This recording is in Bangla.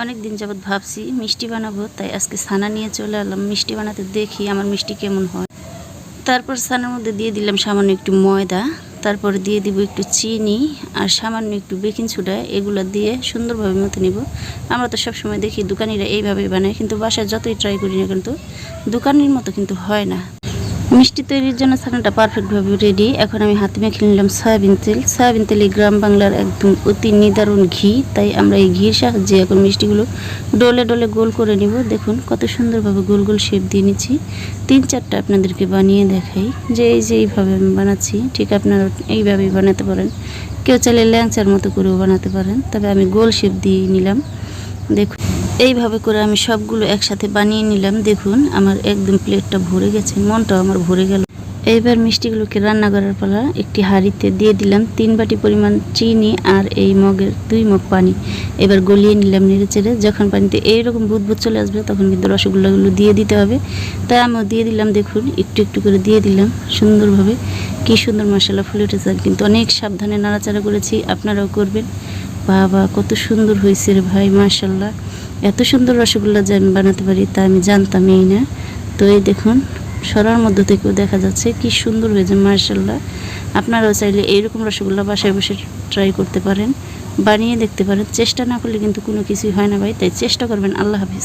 অনেক দিন যাবৎ ভাবছি মিষ্টি বানাবো, তাই আজকে ছানা নিয়ে চলে এলাম মিষ্টি বানাতে। দেখি আমার মিষ্টি কেমন হয়। তারপর ছানার মধ্যে দিয়ে দিলাম সামান্য একটু ময়দা, তারপরে দিয়ে দিব একটু চিনি আর সামান্য একটু বেকিং সোডা। এগুলো দিয়ে সুন্দরভাবে মতো নিব। আমরা তো সবসময় দেখি দোকানিরা এইভাবে বানায়, কিন্তু বাসায় যতই ট্রাই করি না কিন্তু দোকানের মতো কিন্তু হয় না। মিষ্টি তৈরির জন্য ছানাটা পারফেক্টভাবে রেডি। এখন আমি হাতে মেখে নিলাম সয়াবিন তেল। সয়াবিন তেলে গ্রাম বাংলার একদম অতি নিদারুণ ঘি, তাই আমরা এই ঘির সাহায্যে এখন মিষ্টিগুলো ডলে ডলে গোল করে নিব। দেখুন কত সুন্দরভাবে গোল গোল শেপ দিয়ে নিচ্ছি। 3-4টা আপনাদেরকে বানিয়ে দেখাই যে এই যে এইভাবে আমি বানাচ্ছি, ঠিক আপনারা এইভাবেই বানাতে পারেন। কেউ চাইলে ল্যাংচার মতো করেও বানাতে পারেন, তবে আমি গোল শেপ দিয়ে নিলাম। দেখুন এইভাবে করে আমি সবগুলো একসাথে বানিয়ে নিলাম। দেখুন আমার একদম প্লেটটা ভরে গেছে, মনটাও আমার ভরে গেল। এইবার মিষ্টিগুলোকে রান্না করার পালা। একটি হাঁড়িতে দিয়ে দিলাম 3 বাটি পরিমাণ চিনি আর এই মগের 2 মগ পানি। এবার গলিয়ে নিলাম নেড়ে চেড়ে। যখন পানিতে এইরকম বুদবুদ চলে আসবে তখন কিন্তু রসগোল্লাগুলো দিয়ে দিতে হবে। তাই আমিও দিয়ে দিলাম। দেখুন একটু একটু করে দিয়ে দিলাম সুন্দরভাবে। কি সুন্দর মশলা ফুলে উঠেছে, কিন্তু অনেক সাবধানে নাড়াচাড়া করেছি, আপনারাও করবেন। বাবা কত সুন্দর হয়েছে রে ভাই, মাশাল্লাহ। এত সুন্দর রসগোল্লা যে আমি বানাতে পারি তা আমি জানতামই না। তো এই দেখুন সরার মধ্য থেকেও দেখা যাচ্ছে কি সুন্দর হয়েছে, মাশাল্লাহ। আপনারাও চাইলে এইরকম রসগোল্লা বাসায় বসে ট্রাই করতে পারেন, বানিয়ে দেখতে পারেন। চেষ্টা না করলে কিন্তু কোনো কিছুই হয় না ভাই, তাই চেষ্টা করবেন। আল্লাহ হাফিজ।